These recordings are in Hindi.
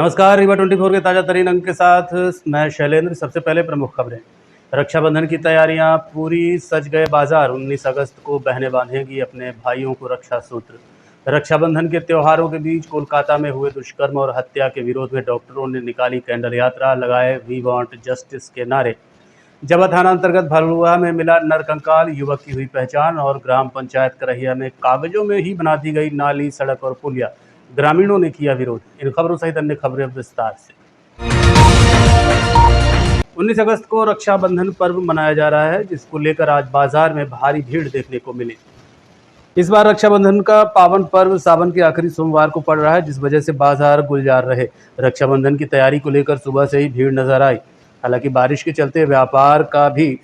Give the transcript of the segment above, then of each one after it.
नमस्कार, रीवा 24 के ताज़ा तरीन अंक के साथ मैं शैलेंद्र। सबसे पहले प्रमुख खबरें। रक्षाबंधन की तैयारियां पूरी, सज गए बाजार। 19 अगस्त को बहनें बांधेंगी अपने भाइयों को रक्षा सूत्र। रक्षाबंधन के त्योहारों के बीच कोलकाता में हुए दुष्कर्म और हत्या के विरोध में डॉक्टरों ने निकाली कैंडल यात्रा, लगाए वी वांट जस्टिस के नारे। जबा थाना अंतर्गत भलुआ में मिला नरकंकाल, युवक की हुई पहचान। और ग्राम पंचायत करहिया में कागजों में ही बना दी गई नाली, सड़क और पुलिया, ग्रामीणों ने किया विरोध। इन खबरों सहित अन्य खबरें विस्तार से। 19 अगस्त को रक्षाबंधन पर्व मनाया जा रहा है, जिसको लेकर आज बाजार में भारी भीड़ देखने को मिली। इस बार रक्षाबंधन का पावन पर्व सावन के आखिरी सोमवार को पड़ रहा है, जिस वजह से बाजार गुलजार रहे। रक्षाबंधन की तैयारी को लेकर सुबह से ही भीड़ नजर आई। हालांकि बारिश के चलते व्यापार का भी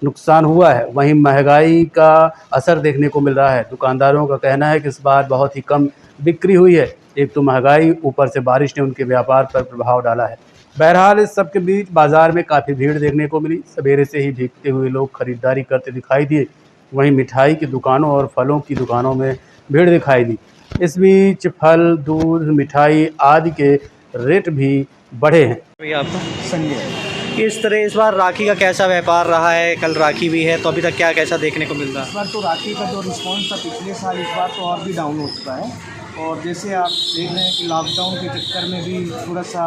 नुकसान हुआ है। वहीं महंगाई का असर देखने को मिल रहा है। दुकानदारों का कहना है कि इस बार बहुत ही कम बिक्री हुई है। एक तो महंगाई, ऊपर से बारिश ने उनके व्यापार पर प्रभाव डाला है। बहरहाल इस सब के बीच बाजार में काफ़ी भीड़ देखने को मिली। सवेरे से ही भीगते हुए लोग खरीदारी करते दिखाई दिए। वहीं मिठाई की दुकानों और फलों की दुकानों में भीड़ दिखाई दी। इस बीच फल, दूध, मिठाई आदि के रेट भी बढ़े हैं। भैया आपका संजय, इस तरह इस बार राखी का कैसा व्यापार रहा है? कल राखी भी है, तो अभी तक क्या कैसा देखने को मिल रहा इस बार तो राखी का जो रिस्पांस था पिछले साल, इस बार तो और भी डाउन हो चुका है। और जैसे आप देख रहे हैं कि लॉकडाउन के चक्कर में भी थोड़ा सा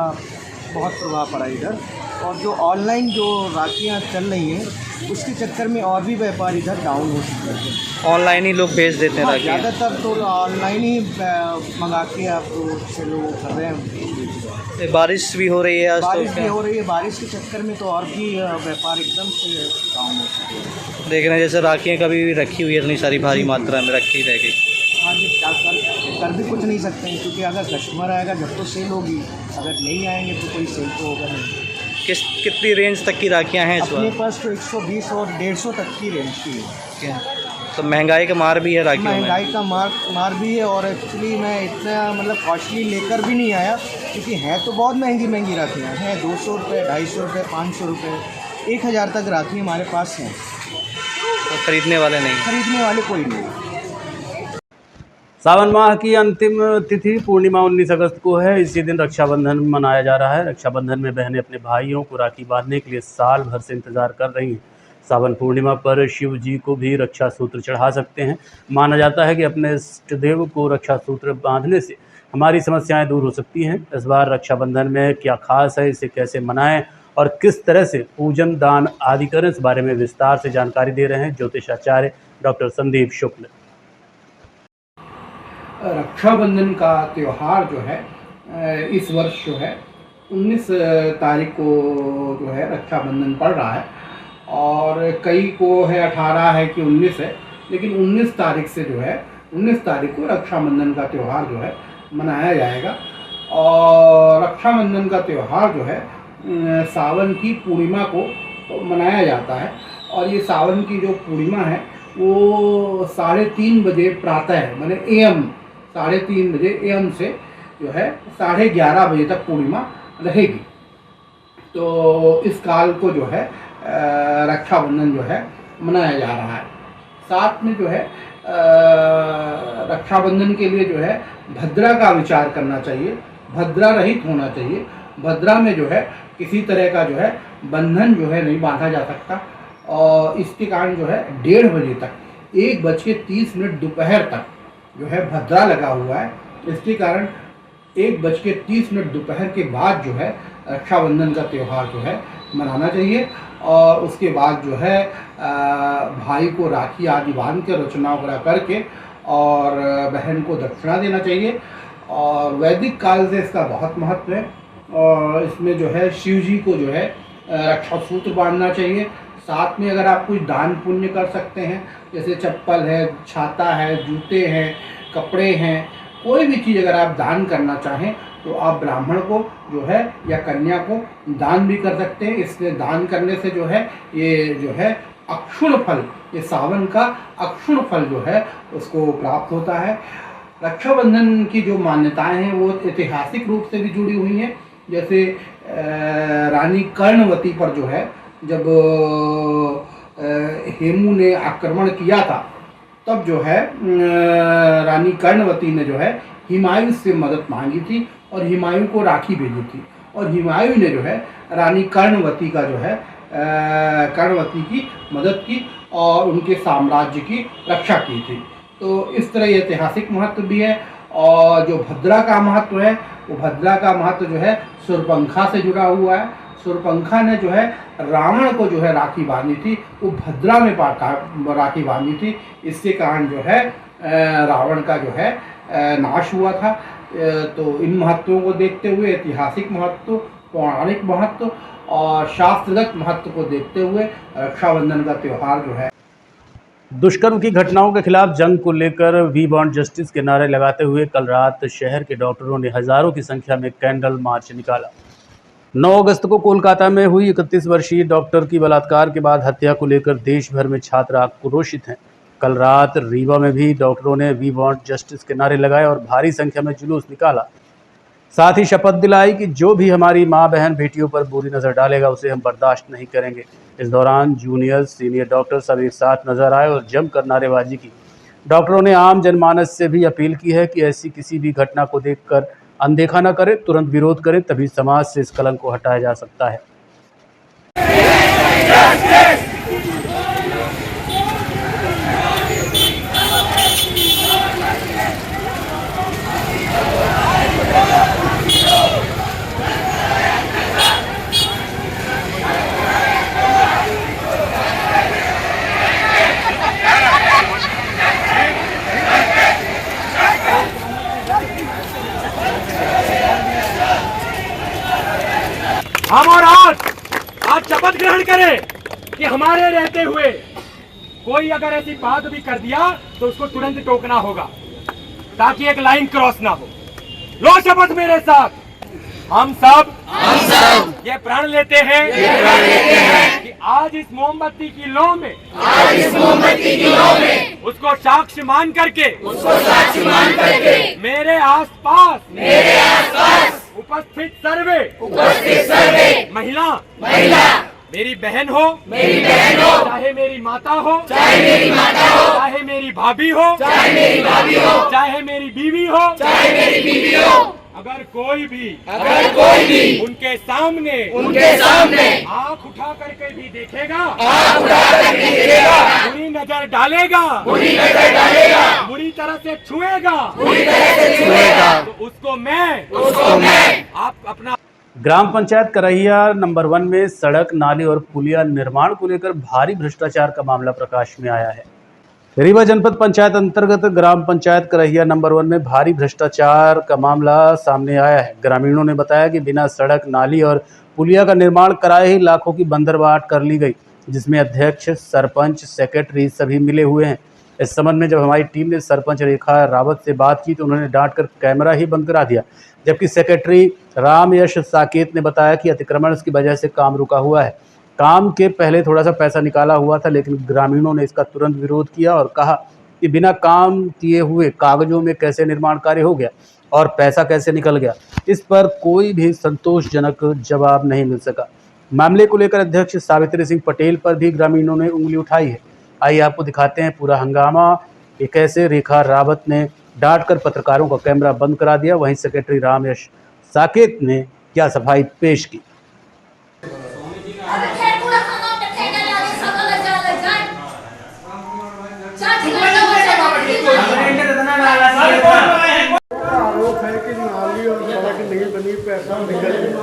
बहुत प्रभाव पड़ा इधर। और जो ऑनलाइन जो राखियाँ चल रही हैं उसके चक्कर में और भी व्यापार इधर डाउन हो चुके हैं। ऑनलाइन ही लोग भेज देते हैं हाँ, राखी? ज़्यादातर तो ऑनलाइन ही मंगा के आप से लोग कर रहे हैं। बारिश भी हो रही है आज, बारिश तो भी क्या हो रही है, बारिश के चक्कर में तो और भी व्यापार एकदम से डाउन हो चुके हैं। देख रहे हैं जैसे राखियाँ कभी रखी हुई है, इतनी सारी भारी मात्रा में रखी रह गई। हाँ जी, क्या कर भी कुछ नहीं सकते हैं, क्योंकि अगर कस्टमर आएगा जब तो सेल होगी, अगर नहीं आएंगे तो कोई सेल तो होगा नहीं। कितनी रेंज तक की राखियाँ हैं इस अपने बार? पास तो 120 और 150 तक की रेंज की है। क्या तो महंगाई का मार भी है राखियों में? महंगाई का मार भी है। और एक्चुअली मैं इतना मतलब कॉस्टली लेकर भी नहीं आया, क्योंकि है तो बहुत महंगी राखियाँ हैं। 200 रुपये, 250 रुपये, 500 रुपये, 1000 तक राखी हमारे पास हैं। तो खरीदने वाले नहीं? खरीदने वाले कोई नहीं। सावन माह की अंतिम तिथि पूर्णिमा 19 अगस्त को है। इसी दिन रक्षाबंधन मनाया जा रहा है। रक्षाबंधन में बहनें अपने भाइयों को राखी बांधने के लिए साल भर से इंतजार कर रही हैं। सावन पूर्णिमा पर शिव जी को भी रक्षा सूत्र चढ़ा सकते हैं। माना जाता है कि अपने इष्ट देव को रक्षा सूत्र बांधने से हमारी समस्याएं दूर हो सकती हैं। इस बार रक्षाबंधन में क्या खास है, इसे कैसे मनाएं और किस तरह से पूजन, दान आदि करें, इस बारे में विस्तार से जानकारी दे रहे हैं ज्योतिषाचार्य डॉक्टर संदीप शुक्ल। रक्षाबंधन का त्यौहार जो है इस वर्ष जो है 19 तारीख को जो है रक्षाबंधन पड़ रहा है। और कई को है 18 है कि 19 है, लेकिन 19 तारीख से जो है 19 तारीख को रक्षाबंधन का त्यौहार जो है मनाया जाएगा। और रक्षाबंधन का त्यौहार जो है सावन की पूर्णिमा को मनाया जाता है। और ये सावन की जो पूर्णिमा है वो 3:30 बजे प्रातः है, माने AM 3:30 बजे AM से जो है 11:30 बजे तक पूर्णिमा रहेगी। तो इस काल को जो है रक्षाबंधन जो है मनाया जा रहा है। साथ में जो है रक्षाबंधन के लिए जो है भद्रा का विचार करना चाहिए, भद्रा रहित होना चाहिए। भद्रा में जो है किसी तरह का जो है बंधन जो है नहीं बांधा जा सकता। और इसके कारण जो है 1:30 बजे तक, 1:30 दोपहर तक जो है भद्रा लगा हुआ है। इसके कारण 1:30 दोपहर के बाद जो है रक्षाबंधन का त्यौहार जो है मनाना चाहिए। और उसके बाद जो है भाई को राखी आदि बांध के, रचना वगैरह करके और बहन को दक्षिणा देना चाहिए। और वैदिक काल से इसका बहुत महत्व है। और इसमें जो है शिव जी को जो है रक्षा सूत्र बांधना चाहिए। साथ में अगर आप कुछ दान पुण्य कर सकते हैं, जैसे चप्पल है, छाता है, जूते हैं, कपड़े हैं, कोई भी चीज़ अगर आप दान करना चाहें तो आप ब्राह्मण को जो है या कन्या को दान भी कर सकते हैं। इसलिए दान करने से जो है ये जो है अक्षुण फल, ये सावन का अक्षुण फल जो है उसको प्राप्त होता है। रक्षाबंधन की जो मान्यताएं हैं वो ऐतिहासिक रूप से भी जुड़ी हुई हैं। जैसे रानी कर्णवती पर जो है जब हेमू ने आक्रमण किया था तब जो है रानी कर्णवती ने जो है हुमायूं से मदद मांगी थी और हुमायूं को राखी भेजी थी, और हुमायूं ने जो है रानी कर्णवती का जो है कर्णवती की मदद की और उनके साम्राज्य की रक्षा की थी। तो इस तरह ये ऐतिहासिक महत्व भी है। और जो भद्रा का महत्व है, वो भद्रा का महत्व जो है शूर्पणखा से जुड़ा हुआ है। शूर्पणखा ने जो है रावण को जो है राखी बांधी थी, वो भद्रा में राखी बांधी थी। इसके कारण जो है रावण का जो है नाश हुआ था। तो इन महत्वों को देखते हुए, ऐतिहासिक महत्व, पौराणिक महत्व और शास्त्रगत महत्व को देखते हुए रक्षाबंधन का त्यौहार जो है। दुष्कर्म की घटनाओं के खिलाफ जंग को लेकर वी वांट जस्टिस के नारे लगाते हुए कल रात शहर के डॉक्टरों ने हजारों की संख्या में कैंडल मार्च निकाला। 9 अगस्त को कोलकाता में हुई 31 वर्षीय डॉक्टर की बलात्कार के बाद हत्या को लेकर देश भर में छात्र आक्रोशित हैं। कल रात रीवा में भी डॉक्टरों ने वी वांट जस्टिस के नारे लगाए और भारी संख्या में जुलूस निकाला। साथ ही शपथ दिलाई कि जो भी हमारी माँ बहन बेटियों पर बुरी नज़र डालेगा उसे हम बर्दाश्त नहीं करेंगे। इस दौरान जूनियर सीनियर डॉक्टर सब एक साथ नजर आए और जमकर नारेबाजी की। डॉक्टरों ने आम जनमानस से भी अपील की है कि ऐसी किसी भी घटना को देखकर अनदेखा न करें, तुरंत विरोध करें, तभी समाज से इस कलंक को हटाया जा सकता है। हम और आज शपथ ग्रहण करें कि हमारे रहते हुए कोई अगर ऐसी बात भी कर दिया तो उसको तुरंत टोकना होगा, ताकि एक लाइन क्रॉस ना हो। लो शपथ मेरे साथ। हम सब ये प्रण लेते हैं कि आज इस मोमबत्ती की लौ में उसको साक्ष्य मान करके मेरे आसपास उपस्थित सर्वे महिला मेरी बहन हो, चाहे मेरी माता हो, चाहे मेरी भाभी हो, चाहे मेरी बीवी हो, अगर कोई भी उनके सामने आंख उठा करके भी देखेगा, बुरी नजर डालेगा, बुरी तरह से छुएगा, तो उसको मैं आप अपना। ग्राम पंचायत करहिया नंबर 1 में सड़क, नाली और पुलिया निर्माण को लेकर भारी भ्रष्टाचार का मामला प्रकाश में आया है। रीवा जनपद पंचायत अंतर्गत ग्राम पंचायत करहिया नंबर 1 में भारी भ्रष्टाचार का मामला सामने आया है। ग्रामीणों ने बताया कि बिना सड़क, नाली और पुलिया का निर्माण कराए ही लाखों की बंदरबाट कर ली गई, जिसमें अध्यक्ष, सरपंच, सेक्रेटरी सभी मिले हुए हैं। इस संबंध में जब हमारी टीम ने सरपंच रेखा रावत से बात की तो उन्होंने डांट कर कैमरा ही बंद करा दिया, जबकि सेक्रेटरी रामयश साकेत ने बताया कि अतिक्रमण की वजह से काम रुका हुआ है। काम के पहले थोड़ा सा पैसा निकाला हुआ था, लेकिन ग्रामीणों ने इसका तुरंत विरोध किया और कहा कि बिना काम किए हुए कागजों में कैसे निर्माण कार्य हो गया और पैसा कैसे निकल गया। इस पर कोई भी संतोषजनक जवाब नहीं मिल सका। मामले को लेकर अध्यक्ष सावित्री सिंह पटेल पर भी ग्रामीणों ने उंगली उठाई है। आइए आपको दिखाते हैं पूरा हंगामा कि कैसे रेखा रावत ने डांट कर पत्रकारों का कैमरा बंद करा दिया, वहीं सेक्रेटरी रामयश साकेत ने क्या सफाई पेश की। आरोप है कि नाली और सड़क नहीं बनी, पैसा निकल गया।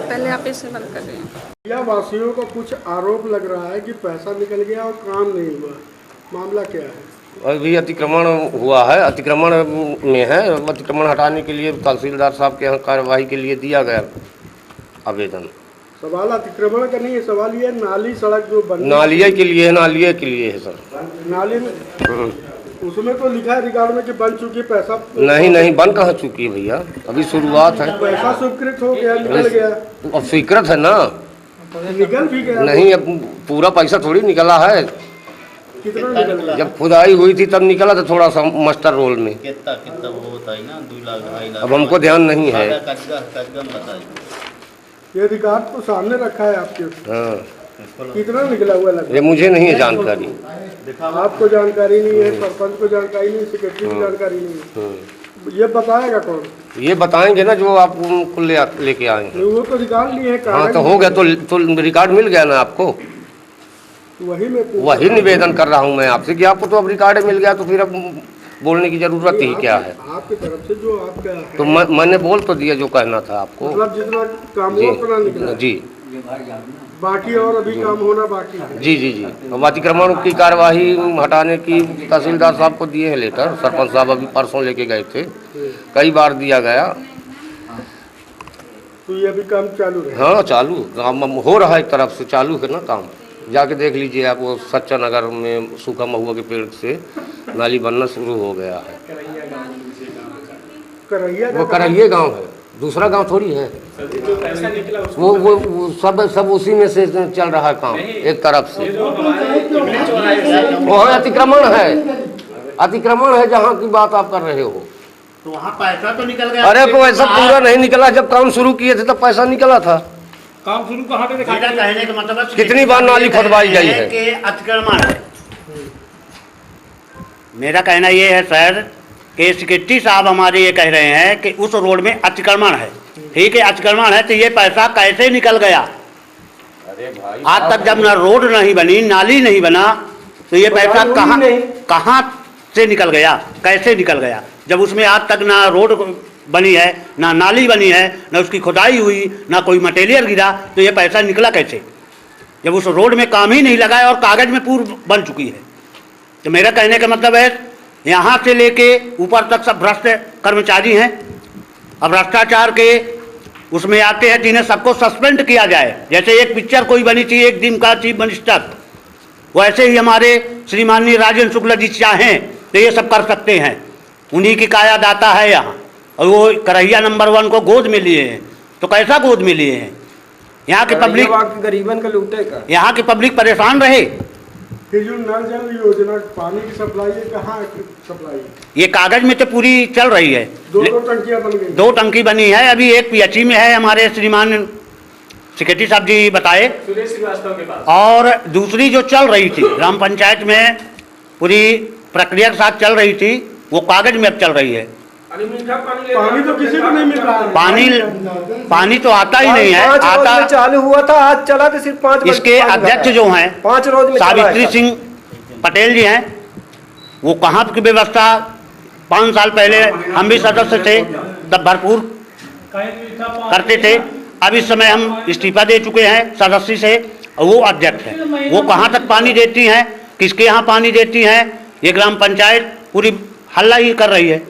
पहले आप इसे बंद कर दें। या वासियों को कुछ आरोप लग रहा है कि पैसा निकल गया और काम नहीं हुआ, मामला क्या है? अभी अतिक्रमण हुआ है, अतिक्रमण में है। अतिक्रमण हटाने के लिए तहसीलदार साहब के यहाँ कार्यवाही के लिए दिया गया आवेदन। सवाल अतिक्रमण का नहीं है, सवाल ये नाली सड़क जो बनी, नालिये के लिए है, नालिये के लिए है सर। नाली में उसमें तो लिखा है रिकॉर्ड में कि बन चुकी, पैसा नहीं बन कहाँ चुकी है भैया, अभी शुरुआत है। पैसा स्वीकृत हो गया, निकल गया। अब स्वीकृत है ना, निकल भी गया नहीं, अब पूरा पैसा थोड़ी निकला है। कितना निकल गया? जब खुदाई हुई थी तब निकला था थोड़ा सा मास्टर रोल में। कितना वो होता है ना, 2 लाख 2.5 लाख। अब हमको ध्यान नहीं है। ये रिकॉर्ड तो सामने रखा है आपके। हाँ, कितना निकला हुआ लगभग? ये मुझे नहीं है जानकारी। आपको जानकारी नहीं है, सरपंच को जानकारी नहीं, सेक्रेटरी को जानकारी नहीं है, ये बताएगा कौन? ये बताएंगे ना जो आप उनको लेके आएंगे। वो तो निकाल लिए हैं, हाँ तो हो गया, तो रिकॉर्ड मिल गया ना आपको। वही निवेदन कर रहा हूँ मैं आपसे कि आपको तो अब रिकॉर्ड मिल गया, तो फिर अब बोलने की जरूरत ही क्या है। आपकी तरफ से जो आपका है, तो मैंने बोल तो दिया जो कहना था आपको। मतलब जितना काम हुआ उतना निकला जी, बाकी और अभी काम होना बाकी है। जी जी जी। अब अतिक्रमण की कार्यवाही हटाने की तहसीलदार साहब को दिए हैं लेटर, सरपंच साहब अभी परसों लेके गए थे, कई बार दिया गया। तो ये अभी काम चालू है? हाँ चालू काम हो रहा है, एक तरफ से चालू है ना काम। जाके देख लीजिए आप, वो सच्चा नगर में सूखा महुआ के पेड़ से नाली बनना शुरू हो गया है। वो करहिया गांव है, दूसरा गांव थोड़ी है। वो सब उसी में से चल रहा है काम एक तरफ से। वो अतिक्रमण है जहाँ की बात आप कर रहे हो। तो वहाँ पैसा तो निकल गया। अरे तो ऐसा पूरा नहीं निकला, जब काम शुरू किए थे तब पैसा निकला था। काम शुरू कहाँ पे देखा? कहने का मतलब कितनी बार नाली खुदवाई गई है कि अतिक्रमण है। मेरा कहना ये है सर कि सेक्रेटरी साहब हमारे ये कह रहे हैं कि उस रोड में अतिक्रमण है। ठीक है, अतिक्रमण है तो ये पैसा कैसे निकल गया? आज तक जब ना रोड नहीं बनी, नाली नहीं बना, तो ये पैसा कहाँ से निकल गया, कैसे निकल गया? जब उसमें आज तक ना रोड बनी है, ना नाली बनी है, ना उसकी खुदाई हुई, ना कोई मटेरियल गिरा, तो ये पैसा निकला कैसे? जब उस रोड में काम ही नहीं लगा है और कागज में पूर्व बन चुकी है। तो मेरा कहने का मतलब है यहाँ से लेके ऊपर तक सब भ्रष्ट कर्मचारी हैं। अब भ्रष्टाचार के उसमें आते हैं जिन्हें सबको सस्पेंड किया जाए। जैसे एक पिक्चर कोई बनी थी एक दिन का चीफ मिनिस्टर, वैसे ही हमारे श्रीमाननीय राजेंद्र शुक्ला जी चाहें तो ये सब कर सकते हैं। उन्हीं की काया दाता है यहाँ, और वो करहिया नंबर 1 को गोद में लिए हैं। तो कैसा गोद में लिए हैं? यहाँ के पब्लिक गरीबन का लूटे का, यहाँ की पब्लिक परेशान रहे। फिर जो नल जल योजना पानी की सप्लाई है, कहाँ सप्लाई? ये कागज में तो पूरी चल रही है। दो टंकियां बन गई। 2 टंकी बनी है, अभी एक पीएचई में है, हमारे श्रीमान सेक्रेटरी साहब जी बताए, और दूसरी जो चल रही थी ग्राम पंचायत में पूरी प्रक्रिया के साथ चल रही थी, वो कागज में अब चल रही है। पानी तो किसी को नहीं मिल रहा है। पानी तो आता ही नहीं है। आता चालू हुआ था, आज चला तो सिर्फ 5। इसके अध्यक्ष जो हैं 5 रोज में सावित्री सिंह पटेल जी हैं, वो कहाँ की व्यवस्था 5 साल पहले हम भी सदस्य थे तब भरपूर करते थे। अब इस समय हम इस्तीफा दे चुके हैं सदस्य से, और वो अध्यक्ष हैं। वो कहाँ तक पानी देती हैं, किसके यहाँ पानी देती हैं, ये ग्राम पंचायत पूरी हल्ला ही कर रही है।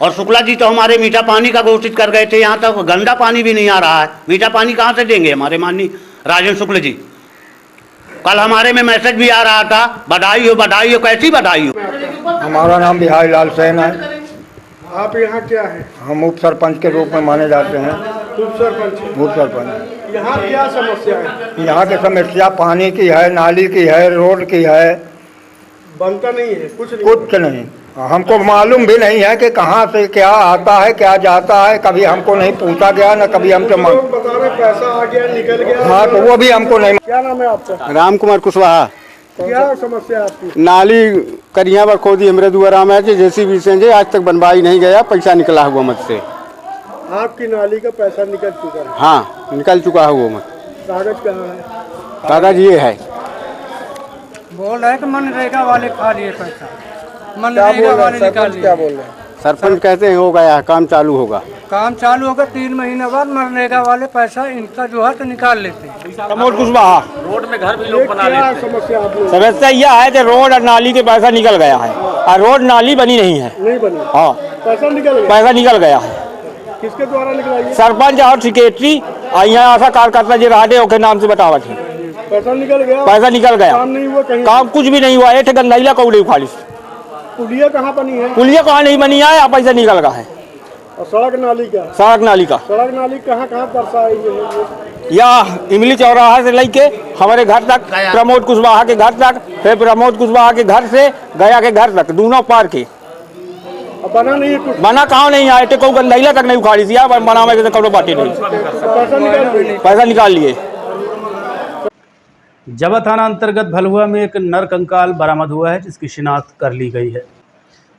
और शुक्ला जी तो हमारे मीठा पानी का घोषित कर गए थे, यहाँ तक गंदा पानी भी नहीं आ रहा है। मीठा पानी कहाँ से देंगे हमारे माननीय राजेंद्र शुक्ला जी? कल हमारे में मैसेज भी आ रहा था, बधाई हो, कैसी बधाई हो? हमारा नाम बिहारी लाल सेन है। आप यहाँ क्या है? हम उप सरपंच के रूप में माने जाते हैं। उप सरपंच? उप सरपंच। यहाँ क्या समस्या है? यहाँ की समस्या पानी की है, नाली की है, रोड की है। बनता नहीं है कुछ नहीं। हमको मालूम भी नहीं है कि कहाँ से क्या आता है क्या जाता है, कभी हमको नहीं पूछा गया, न कभी हमसे बता रहे पैसा आ गया निकल गया। हाँ तो वो भी हमको नहीं। क्या नाम है आपका? राम कुमार कुशवाहा। क्या समस्या आपकी? नाली करिया पर खोदी हमरे दुआरा में जेसीबी से आज तक बनवाई नहीं गया, पैसा निकला हुआ मत से। आपकी नाली का पैसा निकल चुका है? हाँ निकल चुका हुआ मत। कागज कहाँ है? कागज ये है। बोल रहे कि मनरेगा वाले खा लिए पैसा, मनरेगा वाले निकाल लिए। क्या बोल रहे हैं? सरपंच कहते हैं हो गया है, काम चालू होगा। काम चालू होगा 3 महीने बाद मनरेगा वाले पैसा इनका जो है तो निकाल लेते हैं। प्रमोद कुशवाहा। रोड में घर भी लोग बना लेते हैं। समस्या आप लोग? समस्या यह है कि रोड और नाली के पैसा निकल गया है, और रोड नाली बनी नहीं है। नहीं बनी? हाँ पैसा निकल गया? पैसा निकल गया है। किसके द्वारा निकला ये? सरपंच और सेक्रेटरी यहाँ आशा कार्यकर्ता जी राडे के नाम से बतावत है। पैसा निकल गया? पैसा निकल गया। काम नहीं हुआ कहीं? काम कुछ भी नहीं हुआ। एक गंदाइला कौड़ी खाली। पुलिया कहाँ बनी है? पुलिया कहाँ नहीं बनी है, या पैसा निकल गया है। और सड़क नाली का? सड़क नाली का। सड़क नाली कहाँ कहाँ दर्शाई है? या इमली चौराहा से लेके हमारे घर तक, प्रमोद कुशवाहा के घर तक, फिर प्रमोद कुशवाहा के घर से गया के घर तक, दोनों पार के। बना नहीं है कुछ? बना कहाँ नहीं आए थे, कोई गंदाइला तक नहीं उखाड़ी थी, बना में कौन बाटे नहीं। पैसा निकाल लिए? पैसा निकाल लिए। जवा थाना अंतर्गत भलुआ में एक नर कंकाल बरामद हुआ है, जिसकी शिनाख्त कर ली गई है।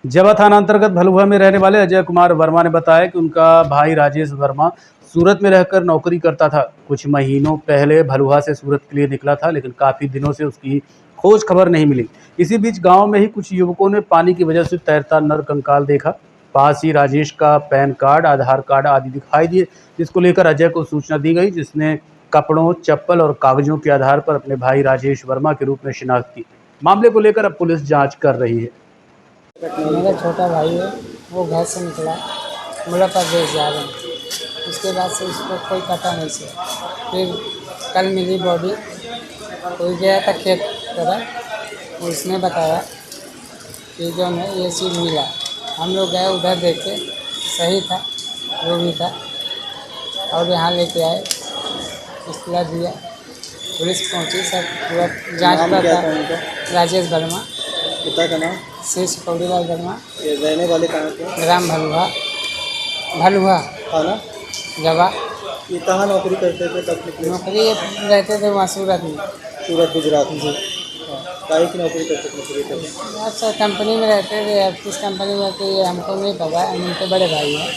जवा थाना अंतर्गत भलुआ में रहने वाले अजय कुमार वर्मा ने बताया कि उनका भाई राजेश वर्मा सूरत में रहकर नौकरी करता था। कुछ महीनों पहले भलुआ से सूरत के लिए निकला था, लेकिन काफ़ी दिनों से उसकी खोज खबर नहीं मिली। इसी बीच गांव में ही कुछ युवकों ने पानी की वजह से तैरता नर कंकाल देखा। पास ही राजेश का पैन कार्ड, आधार कार्ड आदि दिखाई दिए, जिसको लेकर अजय को सूचना दी गई, जिसने कपड़ों, चप्पल और कागजों के आधार पर अपने भाई राजेश वर्मा के रूप में शिनाख्त की। मामले को लेकर अब पुलिस जाँच कर रही है। मेरा छोटा भाई है, वो घर से निकला, बोला प्रदेश जा रहे हैं। उसके बाद से उसको कोई पता नहीं से फिर कल मिली बॉडी, कोई गया था खेत तरफ, उसने बताया कि जो है ये चीज़ मिला। हम लोग गए उधर देखे, सही था, वो भी था, और यहाँ लेके आए, इस्तीला दिया, पुलिस पहुँची, सब पूरा जाँच करता। राजेश वर्मा। पिता का नाम? शेष कौड़ीलाल वर्मा। ये रहने वाले कहाँ के? ग्राम भलुआ। भलुआ थाना जवा। ये कहाँ नौकरी करते थे, कब निकले? नौकरी रहते थे वहाँ सूरत में। सूरत गुजरात में? काहे की नौकरी करते थे? अच्छा, कंपनी में रहते थे। अब किस कंपनी में रहते ये हमको नहीं पता है, हम उनके बड़े भाई हैं।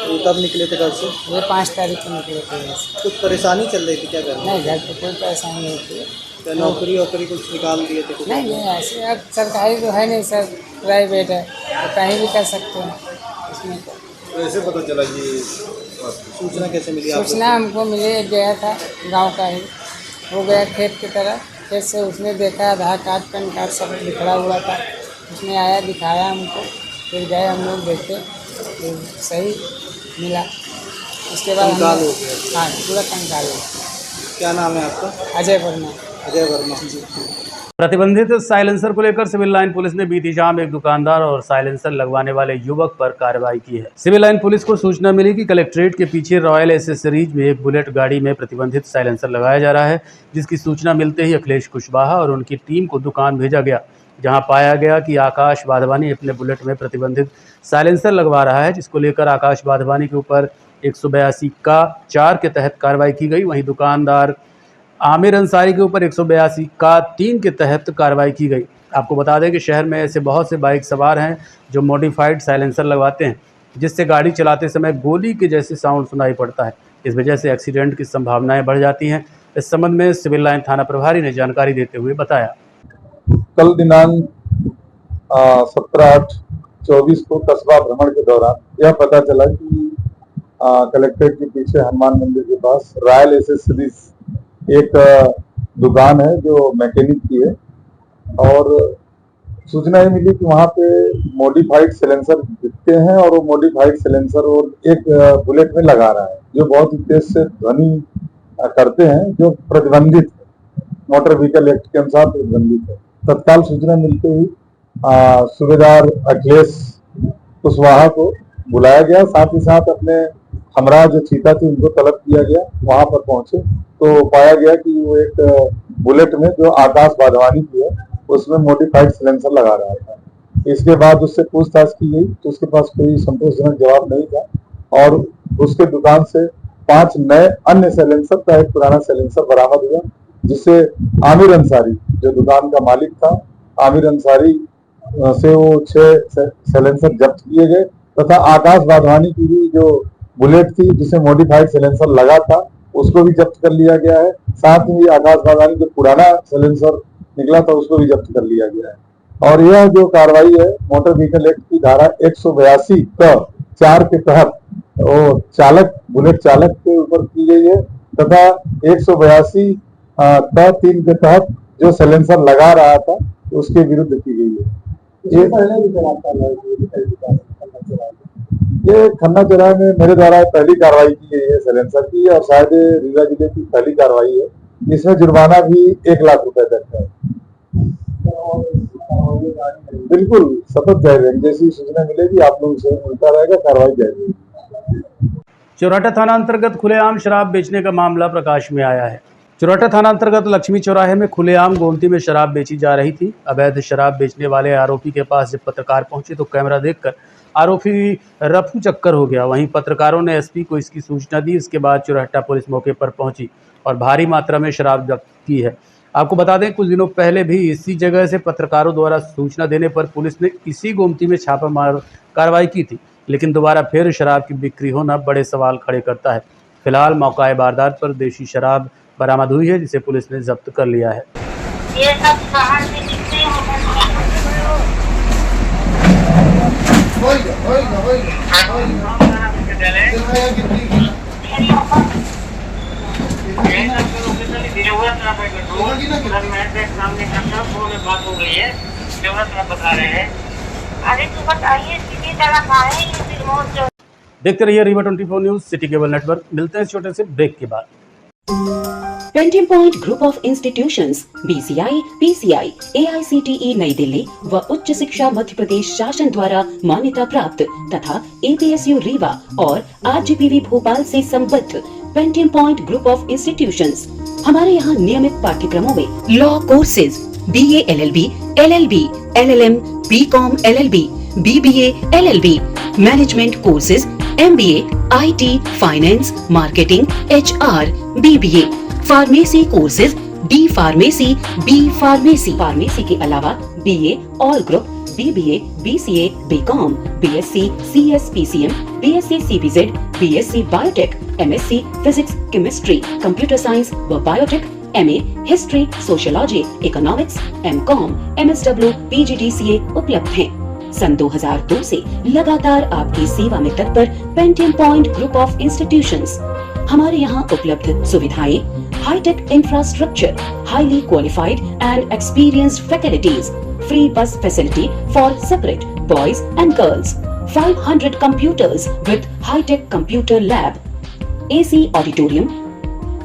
ये कब निकले थे घर से? ये 5 तारीख को निकले थे घर से। कुछ परेशानी चल रही थी क्या घर में? नहीं, घर पर कोई परेशानी नहीं होती है। क्या नौकरी वोकरी कुछ निकाल दिए थे? नहीं नहीं, ऐसे अब सरकारी तो है नहीं सर, प्राइवेट है, तो कहीं भी कर सकते हैं इसमें। कैसे पता चला कि सूचना कैसे मिली आपको? सूचना हमको मिली, एक गया था गांव का ही, वो गया खेत की तरफ, खेत से उसने देखा आधार कार्ड, पैन कार्ड सब बिखरा हुआ था। उसने आया, दिखाया हमको, फिर गए हम लोग देखे, तो सही मिला। उसके बाद कंकाल हो गया? हाँ, पूरा कंकाल हो गया। क्या नाम है आपका? अजय वर्मा। अजय वर्मा जी। प्रतिबंधित साइलेंसर को लेकर सिविल लाइन पुलिस ने बीती शाम एक दुकानदार और साइलेंसर लगवाने वाले युवक पर कार्रवाई की है। सिविल लाइन पुलिस को सूचना मिली कि कलेक्ट्रेट के पीछे रॉयल एसेसरीज में एक बुलेट गाड़ी में प्रतिबंधित साइलेंसर लगाया जा रहा है, जिसकी सूचना मिलते ही अखिलेश कुशवाहा और उनकी टीम को दुकान भेजा गया, जहां पाया गया कि आकाश वाधवानी अपने बुलेट में प्रतिबंधित साइलेंसर लगवा रहा है, जिसको लेकर आकाश वाधवानी के ऊपर 182 का 4 के तहत कार्रवाई की गई। वहीं दुकानदार आमिर अंसारी के ऊपर 182 का 3 के तहत कार्रवाई की गई। आपको बता दें कि शहर में ऐसे बहुत से बाइक सवार हैं जो मॉडिफाइड साइलेंसर लगवाते हैं, जिससे गाड़ी चलाते समय गोली के जैसे साउंड सुनाई पड़ता है। इस वजह से एक्सीडेंट की संभावनाएं बढ़ जाती हैं। इस संबंध में सिविल लाइन थाना प्रभारी ने जानकारी देते हुए बताया, कल दिनांक 17/8/24 को कस्बा भ्रमण के दौरान यह पता चला कि कलेक्ट्रेट के पीछे हनुमान मंदिर के पास रॉयल एसेसरीज एक दुकान है जो मैकेनिक की है, और सूचना ये मिली कि वहाँ पे मॉडिफाइड सिलेंसर बिकते हैं, और वो मॉडिफाइड सिलेंसर और एक बुलेट में लगा रहा है, जो बहुत ही तेज से ध्वनि करते हैं, जो प्रतिबंधित है, मोटर व्हीकल एक्ट के अनुसार प्रतिबंधित है। तत्काल सूचना मिलते ही सूबेदार अखिलेश कुशवाहा को बुलाया गया, साथ ही साथ अपने हमरा जो चीता थी उनको तलब किया गया। वहां पर पहुंचे तो पाया गया कि वो एक बुलेट में जो आकाश वाधवानी की है उसमें मॉडिफाइड सिलेंसर लगा रहा था। इसके बाद उससे पूछताछ की गई तो उसके पास कोई संतोषजनक जवाब नहीं था, और उसके दुकान से 5 नए अन्य साइलेंसर का एक पुराना साइलेंसर बरामद हुआ, जिससे आमिर अंसारी जो दुकान का मालिक था, आमिर अंसारी से वो 6 साइलेंसर जब्त किए गए, तथा आकाश वाधवानी की भी जो बुलेट थी जिसे मॉडिफाइड साइलेंसर लगा था उसको भी जब्त कर लिया गया है। साथ ही आकाश वाधवानी जो पुराना साइलेंसर निकला था उसको भी जब्त कर लिया गया है। और यह जो कार्रवाई है मोटर व्हीकल एक्ट की धारा 182 का 4 के तहत वो चालक, बुलेट चालक के ऊपर की गई है, तथा 182 का 3 के तहत जो साइलेंसर लगा रहा था उसके विरुद्ध की गई है। ये खन्ना चौराहे में मेरे द्वारा पहली कार्रवाई की गई है साइलेंसर की, और शायद रीवा जिले की पहली कार्रवाई है। इसमें जुर्माना भी 1 लाख रुपए तक है। बिल्कुल सतत जारी रहेगी, जैसी सूचना मिलेगी आप लोग से मिलता रहेगा, कार्रवाई जारी रहेगी। चौराठा थाना अंतर्गत खुलेआम शराब बेचने का मामला प्रकाश में आया है। चौराठा थाना अंतर्गत लक्ष्मी चौराहे में खुलेआम गोमती में शराब बेची जा रही थी। अवैध शराब बेचने वाले आरोपी के पास जब पत्रकार पहुंचे तो कैमरा देखकर आरोपी रफू चक्कर हो गया। वहीं पत्रकारों ने एसपी को इसकी सूचना दी। इसके बाद चौराठा पुलिस मौके पर पहुंची और भारी मात्रा में शराब जब्त की है। आपको बता दें, कुछ दिनों पहले भी इसी जगह से पत्रकारों द्वारा सूचना देने पर पुलिस ने इसी गोमती में छापामार कार्रवाई की थी, लेकिन दोबारा फिर शराब की बिक्री होना बड़े सवाल खड़े करता है। फिलहाल मौका वारदात पर देशी शराब बरामद हुई है, जिसे पुलिस ने जब्त कर लिया है। ये सब बाहर से निकले हैं। अरे तो बताइए सीधी तरफ आए फिर मोड़ जो। देखते रहिए Rewa 24 news city cable network. मिलते हैं इस छोटे से ब्रेक के बाद। Painting point group of institutions BCI, PCI, AICTE नई दिल्ली व उच्च शिक्षा मध्य प्रदेश शासन द्वारा मान्यता प्राप्त तथा APSU रीवा और RGPV भोपाल से संबद्ध painting point group of institutions. हमारे यहाँ नियमित पाठ्यक्रमों में law courses BA LLB, LLB, LLM, BCom LLB, BBA LLB, management courses MBA, IT, finance, marketing, HR, BBA, pharmacy courses D pharmacy, B pharmacy, फार्मेसी के अलावा BA all group, BBA, BCA, BCom, BSc, CS, PCM, BSc CPZ, BSc biotech, MSc physics, chemistry, computer science व biotech, MA history, sociology, economics, MCom, MSW, PGDCA उपलब्ध हैं। सन 2002 से लगातार आपकी सेवा में तत्पर Painting point group of institutions. हमारे यहाँ उपलब्ध सुविधाएं, hi tech infrastructure, highly qualified and experienced faculties, free bus facility for separate boys and girls, 500 computers with high-tech computer lab, AC auditorium,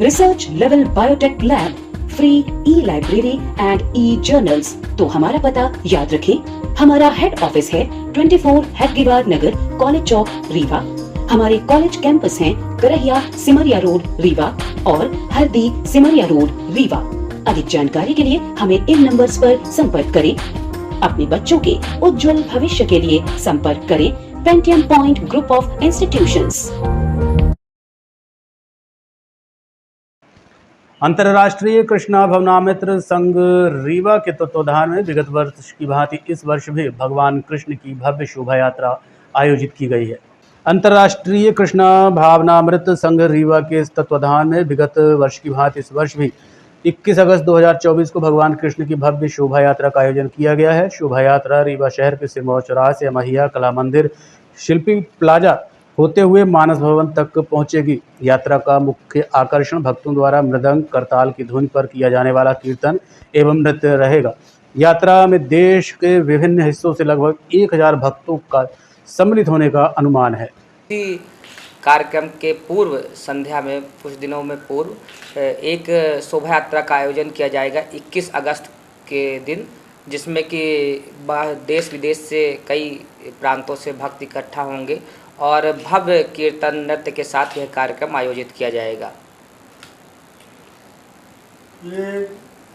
research level biotech lab, free e-library and e-journals। तो हमारा पता याद रखें, हमारा हेड ऑफिस है 24 हेडगेवार नगर, कॉलेज चौक, रीवा। हमारे कॉलेज कैंपस हैं करहिया सिमरिया रोड रीवा और हरदी सिमरिया रोड रीवा। अधिक जानकारी के लिए हमें इन नंबर्स पर संपर्क करें। अपने बच्चों के उज्जवल भविष्य के लिए संपर्क करें Pentium point group of institutions. अंतर्राष्ट्रीय कृष्णा भवनामित्र संघ रीवा के तत्वाधान में विगत वर्ष की भांति इस वर्ष भी भगवान कृष्ण की भव्य शोभा यात्रा आयोजित की गई है। अंतर्राष्ट्रीय कृष्णा भावनामृत संघ रीवा के तत्वाधान में विगत वर्ष की भांति इस वर्ष भी 21 अगस्त 2024 को भगवान कृष्ण की भव्य शोभा यात्रा का आयोजन किया गया है। शोभा यात्रा रीवा शहर के सिरमौर चौराहे से महिया कला मंदिर, शिल्पी प्लाजा होते हुए मानस भवन तक पहुंचेगी। यात्रा का मुख्य आकर्षण भक्तों द्वारा मृदंग करताल की धुन पर किया जाने वाला कीर्तन एवं नृत्य रहेगा। यात्रा में देश के विभिन्न हिस्सों से लगभग 1000 भक्तों का सम्मिलित होने का अनुमान है। कार्यक्रम के पूर्व संध्या में कुछ दिनों में पूर्व एक शोभा यात्रा का आयोजन किया जाएगा 21 अगस्त के दिन, जिसमें कि देश विदेश से कई प्रांतों से भक्त इकट्ठा होंगे और भव्य कीर्तन नृत्य के साथ यह कार्यक्रम आयोजित किया जाएगा। ये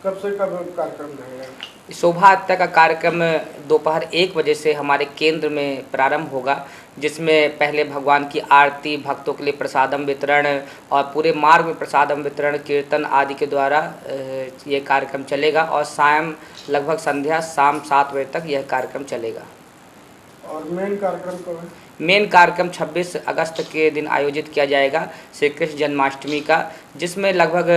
कब से कब कार्यक्रम रहेगा? शोभा यात्रा का कार्यक्रम दोपहर 1 बजे से हमारे केंद्र में प्रारंभ होगा, जिसमें पहले भगवान की आरती, भक्तों के लिए प्रसादम वितरण और पूरे मार्ग में प्रसादम वितरण, कीर्तन आदि के द्वारा ये कार्यक्रम चलेगा और लगभग संध्या शाम 7 बजे तक यह कार्यक्रम चलेगा। और मेन कार्यक्रम कब है? मेन कार्यक्रम 26 अगस्त के दिन आयोजित किया जाएगा, श्री कृष्ण जन्माष्टमी का, जिसमें लगभग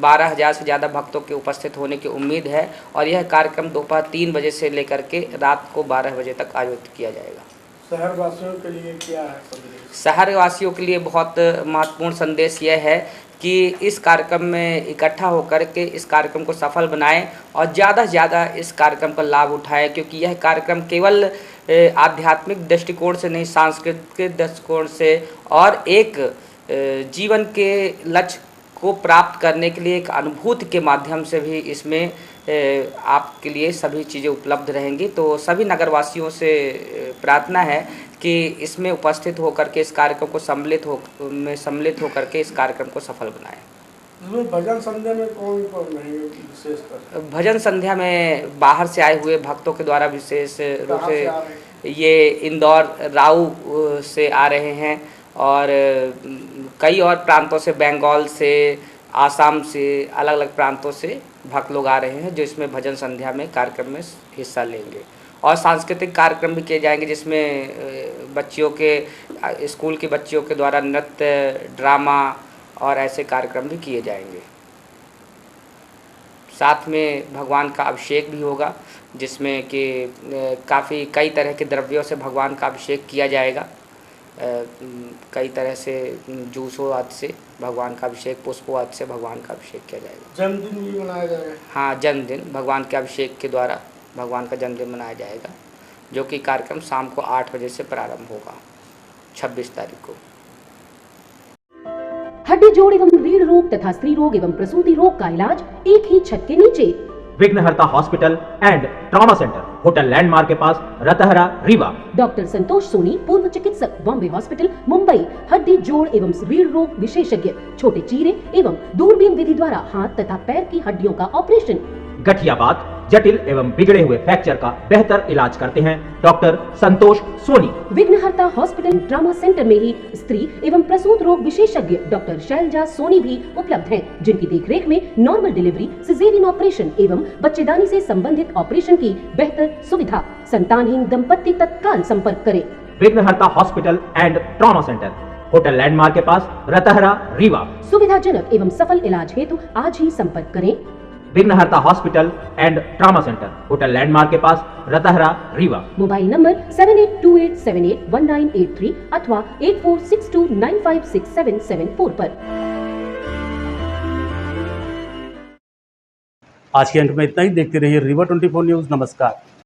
12,000 से ज़्यादा भक्तों के उपस्थित होने की उम्मीद है और यह कार्यक्रम दोपहर 3 बजे से लेकर के रात को 12 बजे तक आयोजित किया जाएगा। शहर वासियों के लिए क्या है संदेश? शहर वासियों के लिए बहुत महत्वपूर्ण संदेश यह है कि इस कार्यक्रम में इकट्ठा होकर के इस कार्यक्रम को सफल बनाएं और ज़्यादा से ज़्यादा इस कार्यक्रम का लाभ उठाएं, क्योंकि यह कार्यक्रम केवल आध्यात्मिक दृष्टिकोण से नहीं, सांस्कृतिक दृष्टिकोण से और एक जीवन के लक्ष्य को प्राप्त करने के लिए एक अनुभूति के माध्यम से भी इसमें आपके लिए सभी चीज़ें उपलब्ध रहेंगी। तो सभी नगरवासियों से प्रार्थना है कि इसमें उपस्थित होकर के इस कार्यक्रम को सम्मिलित होकर के इस कार्यक्रम को सफल बनाएं। भजन संध्या में कौन कौन है विशेषकर? भजन संध्या में बाहर से आए हुए भक्तों के द्वारा विशेष रूप से ये इंदौर राऊ से आ रहे हैं और कई और प्रांतों से, बंगाल से आसाम से, अलग अलग प्रांतों से भक्त लोग आ रहे हैं जो इसमें भजन संध्या में कार्यक्रम में हिस्सा लेंगे। और सांस्कृतिक कार्यक्रम भी किए जाएंगे जिसमें बच्चियों के स्कूल की बच्चियों के द्वारा नृत्य, ड्रामा और ऐसे कार्यक्रम भी किए जाएंगे। साथ में भगवान का अभिषेक भी होगा जिसमें कि कई तरह के द्रव्यों से भगवान का अभिषेक किया जाएगा। कई तरह से जूसों आदि से भगवान का अभिषेक, पुष्पों आदि से भगवान का अभिषेक किया जाएगा। जन्मदिन भी मनाया जाएगा। हाँ, जन्मदिन भगवान के अभिषेक के द्वारा भगवान का जन्मदिन मनाया जाएगा, जो कि कार्यक्रम शाम को 8 बजे से प्रारंभ होगा 26 तारीख को। हड्डी जोड़ एवं रीढ़ रोग तथा स्त्री रोग एवं प्रसूति रोग का इलाज एक ही छत के नीचे। विघ्नहर्ता hospital and trauma centre, hotel landmark के पास, रतहरा, रीवा। डॉक्टर संतोष सोनी, पूर्व चिकित्सक, बॉम्बे हॉस्पिटल, मुंबई। हड्डी जोड़ एवं रीढ़ रोग विशेषज्ञ, छोटे चीरे एवं दूरबीन विधि द्वारा हाथ तथा पैर की हड्डियों का ऑपरेशन। गठियाबात, जटिल एवं बिगड़े हुए फ्रैक्चर का बेहतर इलाज करते हैं डॉक्टर संतोष सोनी। विघ्नहर्ता हॉस्पिटल ट्रॉमा सेंटर में ही स्त्री एवं प्रसूत रोग विशेषज्ञ डॉक्टर शैलजा सोनी भी उपलब्ध हैं, जिनकी देखरेख में नॉर्मल डिलीवरी, सिजेरियन ऑपरेशन एवं बच्चेदानी से संबंधित ऑपरेशन की बेहतर सुविधा। संतानहीन दंपत्ति तत्काल संपर्क करें। विघ्नहर्ता hospital and trauma centre, hotel landmark के पास, रतहरा, रीवा। सुविधाजनक एवं सफल इलाज हेतु आज ही संपर्क करें। विघ्नहर्ता hospital and trauma centre, hotel landmark के पास, रतहरा, रीवा। मोबाइल नंबर 7828781983 अथवा 8462956774 पर। आज के अंक में इतना ही। देखते रहिए रीवा 24 न्यूज़। नमस्कार।